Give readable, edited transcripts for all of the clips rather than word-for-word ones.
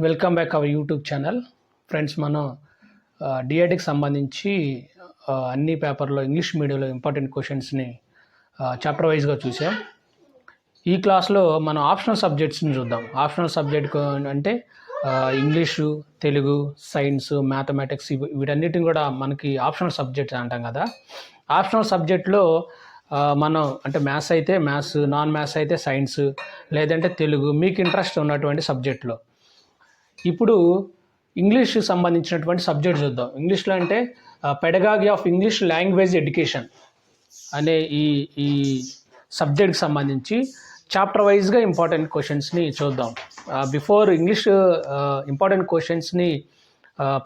Welcome back our YouTube channel. Friends, మనం డిఎడ్కి సంబంధించి అన్ని పేపర్లో ఇంగ్లీష్ మీడియంలో ఇంపార్టెంట్ క్వశ్చన్స్ని చాప్టర్ వైజ్గా చూసాం. ఈ క్లాస్లో మనం ఆప్షనల్ సబ్జెక్ట్స్ని చూద్దాం. ఆప్షనల్ సబ్జెక్ట్ అంటే ఇంగ్లీషు, తెలుగు, సైన్స్, మ్యాథమెటిక్స్ వీటన్నిటిని కూడా మనకి ఆప్షనల్ సబ్జెక్ట్స్ అంటాం కదా. ఆప్షనల్ సబ్జెక్ట్లో మనం అంటే మ్యాథ్స్ అయితే మ్యాథ్స్, నాన్ మ్యాథ్స్ అయితే సైన్స్, లేదంటే తెలుగు, మీకు ఇంట్రెస్ట్ ఉన్నటువంటి సబ్జెక్ట్లో. ఇప్పుడు ఇంగ్లీష్కి సంబంధించినటువంటి సబ్జెక్ట్ చూద్దాం. ఇంగ్లీష్లో అంటే pedagogy of English language education అనే ఈ సబ్జెక్ట్కి సంబంధించి చాప్టర్ వైజ్గా ఇంపార్టెంట్ క్వశ్చన్స్ని చూద్దాం. బిఫోర్ ఇంగ్లీష్ ఇంపార్టెంట్ క్వశ్చన్స్ని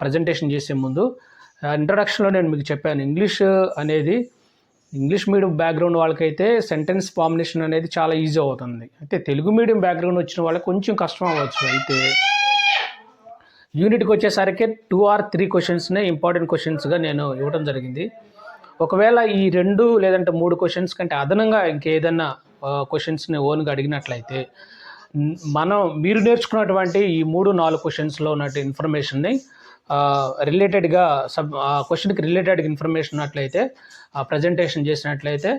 ప్రజెంటేషన్ చేసే ముందు ఇంట్రడక్షన్లో నేను మీకు చెప్పాను, ఇంగ్లీష్ అనేది ఇంగ్లీష్ మీడియం బ్యాక్గ్రౌండ్ వాళ్ళకైతే సెంటెన్స్ ఫార్ములేషన్ అనేది చాలా ఈజీ అవుతుంది. అయితే తెలుగు మీడియం బ్యాక్గ్రౌండ్ వచ్చిన వాళ్ళకి కొంచెం కష్టం అవ్వచ్చు. అయితే యూనిట్కి వచ్చేసరికి 2 or 3 క్వశ్చన్స్నే ఇంపార్టెంట్ క్వశ్చన్స్గా నేను ఇవ్వడం జరిగింది. ఒకవేళ ఈ 2 లేదంటే 3 క్వశ్చన్స్ కంటే అదనంగా ఇంకేదన్నా క్వశ్చన్స్ని ఓన్గా అడిగినట్లయితే మీరు నేర్చుకున్నటువంటి ఈ 3-4 క్వశ్చన్స్లో ఉన్నట్టు ఇన్ఫర్మేషన్ని రిలేటెడ్గా క్వశ్చన్కి రిలేటెడ్ ఇన్ఫర్మేషన్ ఉన్నట్లయితే ప్రజెంటేషన్ చేసినట్లయితే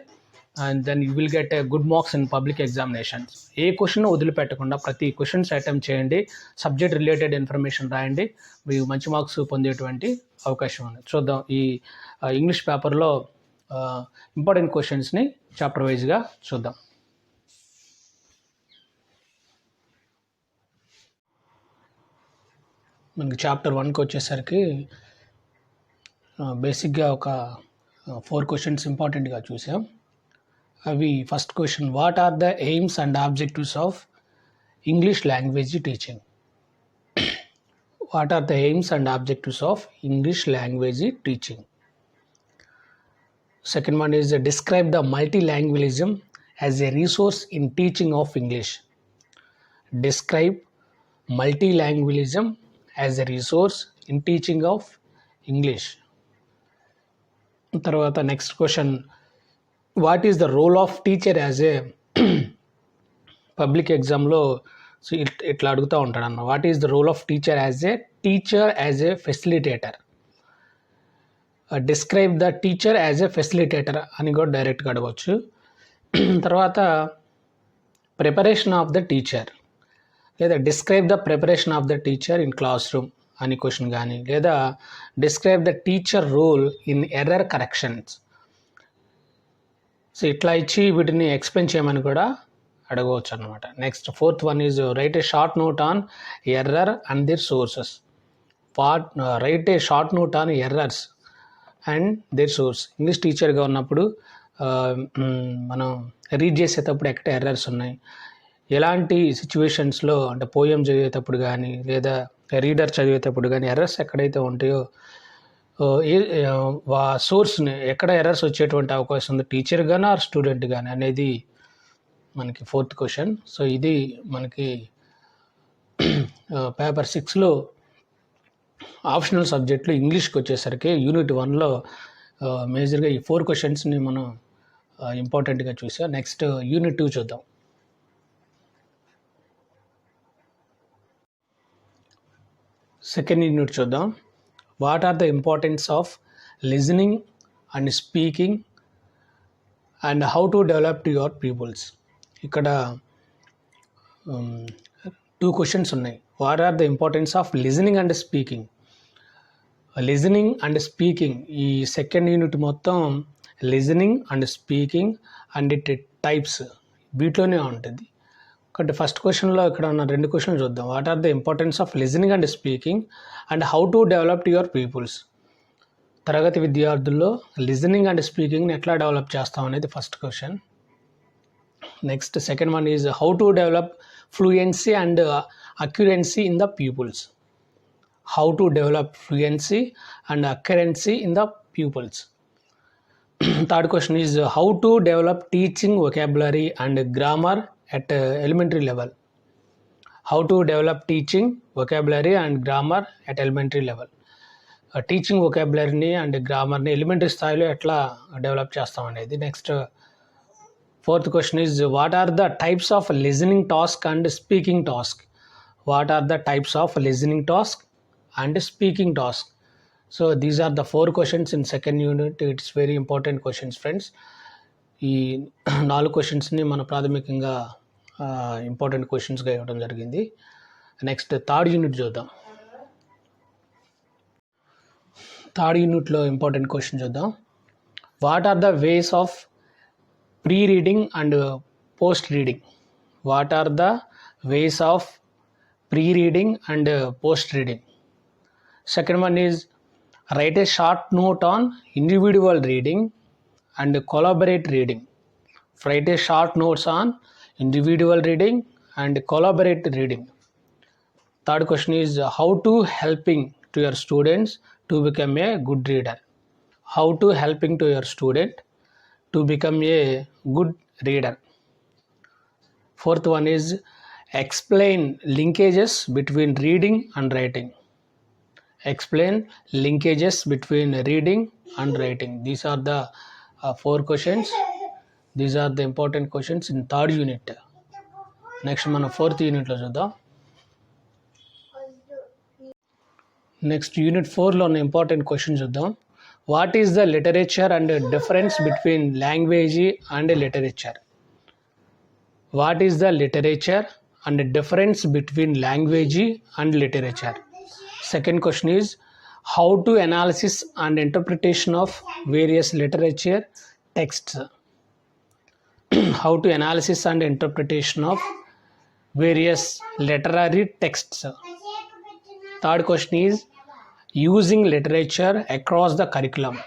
and then you will get a good marks in public examinations. ఏ క్వశ్చన్ వదిలిపెట్టకుండా ప్రతి క్వశ్చన్స్ అటెంప్ట్ చేయండి, సబ్జెక్ట్ రిలేటెడ్ ఇన్ఫర్మేషన్ రాయండి, మీకు మంచి మార్క్స్ పొందేటువంటి అవకాశం ఉంది. చూద్దాం ఈ ఇంగ్లీష్ పేపర్లో ఇంపార్టెంట్ క్వశ్చన్స్ని చాప్టర్ వైజ్గా చూద్దాం. మనకి చాప్టర్ 1కి వచ్చేసరికి బేసిక్గా ఒక 4 క్వశ్చన్స్ ఇంపార్టెంట్గా చూసాం. అవి first question, what are the aims and objectives of English language teaching? What are the aims and objectives of English language teaching? Second one is describe the multilingualism as a resource in teaching of English. Describe multilingualism as a resource in teaching of English. తర్వాత next question, what is the role of teacher as a public ఎగ్జామ్లో ఇట్లా అడుగుతూ ఉంటాడు అన్న. What is the role of teacher as a facilitator? Describe the teacher as a facilitator అని కూడా డైరెక్ట్గా అడగవచ్చు. తర్వాత ప్రిపరేషన్ ఆఫ్ ద టీచర్, లేదా describe the preparation of the teacher in classroom అని క్వశ్చన్ కానీ, లేదా describe the teacher role in error corrections. So ఇట్లా ఇచ్చి వీటిని ఎక్స్ప్లెయిన్ చేయమని కూడా అడగవచ్చు అనమాట. Next fourth one is write a short note on error and their sources. Write a short note on errors and their source. English టీచర్గా ఉన్నప్పుడు మనం రీడ్ చేసేటప్పుడు ఎక్కడ ఎర్రర్స్ ఉన్నాయి, ఎలాంటి సిచ్యువేషన్స్లో అంటే పోయం చదివేటప్పుడు కానీ లేదా రీడర్ చదివేటప్పుడు కానీ ఎర్రర్స్ ఎక్కడైతే ఉంటాయో సోర్స్ని ఎక్కడ ఎర్రర్స్ వచ్చేటువంటి అవకాశం ఉంది టీచర్ కానీ ఆర్ స్టూడెంట్ కానీ అనేది మనకి ఫోర్త్ క్వశ్చన్. సో ఇది మనకి పేపర్ 6లో ఆప్షనల్ సబ్జెక్టులు ఇంగ్లీష్కి వచ్చేసరికి యూనిట్ 1లో మేజర్గా ఈ 4 క్వశ్చన్స్ని మనం ఇంపార్టెంట్గా చూసాం. నెక్స్ట్ యూనిట్ 2 చూద్దాం. సెకండ్ యూనిట్ చూద్దాం. What are the importance of listening and speaking and how to develop to your pupils? ఇక్కడ 2 క్వశ్చన్స్ ఉన్నాయి. What are the importance of listening and speaking? Listening and speaking ఈ second unit మొత్తం listening and speaking and it types వీటిలోనే ఉంటుంది. కాబట్టి first క్వశ్చన్లో ఇక్కడ ఉన్న 2 క్వశ్చన్లు చూద్దాం. What are the importance of listening and speaking and how to develop your pupils? తరగతి విద్యార్థుల్లో లిజనింగ్ అండ్ స్పీకింగ్ని ఎట్లా డెవలప్ చేస్తాం అనేది first question. Next second one is how to develop fluency and accuracy in the pupils. How to develop fluency and accuracy in the pupils. Third question is how to develop teaching vocabulary and grammar at elementary level. How to develop teaching vocabulary and grammar at elementary level. Teaching వొకాబులరీని and గ్రామర్ని elementary స్థాయిలో ఎట్లా develop చేస్తాం అనేది. Next fourth question is what are the types of listening task and speaking task? what are the types of listening task and speaking task. So these are the 4 questions in second unit. It's very important questions friends. ఈ 4 క్వశ్చన్స్ని మన ప్రాథమికంగా important క్వశ్చన్స్గా ఇవ్వడం జరిగింది. Next third unit చూద్దాం. థర్డ్ యూనిట్లో ఇంపార్టెంట్ క్వశ్చన్ చూద్దాం. What are the ways of pre reading and post reading? What are the ways of pre reading and post reading? Second one is write a short note on individual reading and collaborate reading. Write a short notes on individual reading and collaborate reading. Third question is how to helping to your students to become a good reader. How to helping to your student to become a good reader. Fourth one is explain linkages between reading and writing. Explain linkages between reading and writing. These are the 4 questions. These are the important questions in third unit. Next మనం fourth unit లో చూద్దాం. Next unit 4లో ఉన్న important question చూద్దాం. What is the literature and difference between language and literature? What is the literature and difference between language and literature? Second question is how to analysis and interpretation of various literature texts. How to analysis and interpretation of various literary texts. Third question is using literature across the curriculum.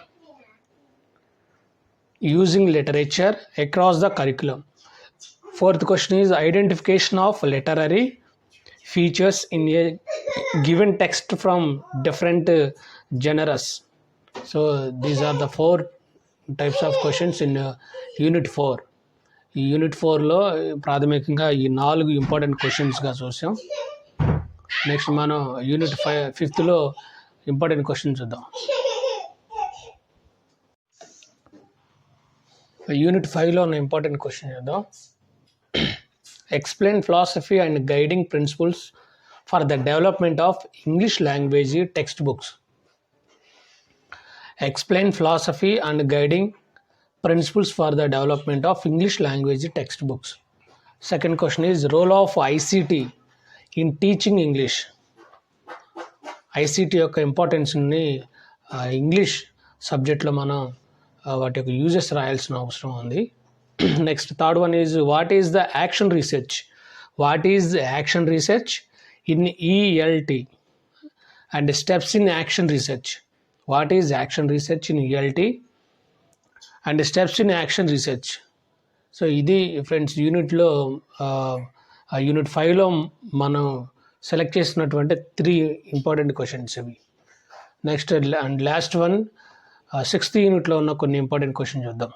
Using literature across the curriculum. Fourth question is identification of literary features in a given text from different genres. So these are the 4 types of questions in unit 4. ఈ unit 4లో ప్రాథమికంగా ఈ 4 important క్వశ్చన్స్గా చూసాం. Next మనం unit 5లో important question చూద్దాం. Unit 5లో ఉన్న important question చూద్దాం. Explain philosophy and guiding principles for the development of English language textbooks. Explain philosophy and guiding principles for the development of English language textbooks. Second question is role of ICT in teaching English. ICT యొక్క ఇంపార్టెన్స్ని English సబ్జెక్ట్లో మనం వాటి యొక్క uses రాయాల్సిన అవసరం ఉంది. Next, third one is what is the action research? What is the action research in ELT and steps in action research? What is action research in ELT and steps in action research? So ఇది friends యూనిట్లో unit 5లో మనం select చేసినటువంటి 3 important questions ఇవి. Next and last one 6th యూనిట్లో ఉన్న కొన్ని important question చూద్దాం.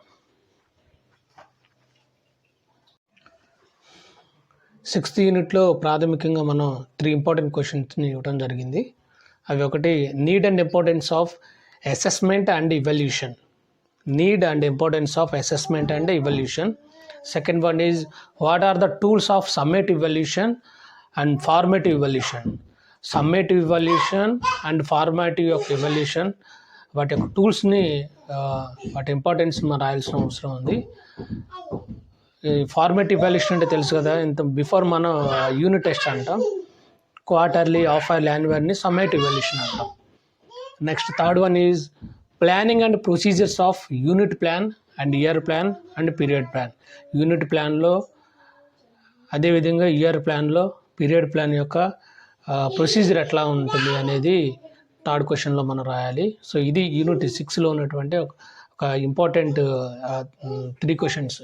6th యూనిట్లో ప్రాథమికంగా మనం 3 ఇంపార్టెంట్ క్వశ్చన్స్ని ఇవ్వడం జరిగింది. అవి ఒకటి need and importance of assessment and evaluation. Need and importance of assessment and evaluation. Second one is what are the tools of summative evaluation and formative evaluation. Summative evaluation and formative of evaluation వాటి యొక్క టూల్స్ని వాటి importance మనం రాయాల్సిన అవసరం ఉంది. Formative evaluation అంటే తెలుసు కదా, ఇంత బిఫోర్ మనం యూనిట్ టెస్ట్ అంటాం, క్వార్టర్లీ హాఫ్ ఇయర్లీ యాన్యువల్ని సమ్మేటివ్ ఇవాల్యుయేషన్ అంటాం. Next third one is planning and procedures of unit plan and year plan and period plan. Unit ప్లాన్లో అదేవిధంగా ఇయర్ ప్లాన్లో పీరియడ్ ప్లాన్ యొక్క ప్రొసీజర్ ఎట్లా ఉంటుంది అనేది థర్డ్ క్వశ్చన్లో మనం రాయాలి. సో ఇది యూనిట్ 6లో ఉన్నటువంటి ఒక ఇంపార్టెంట్ 3 క్వశ్చన్స్.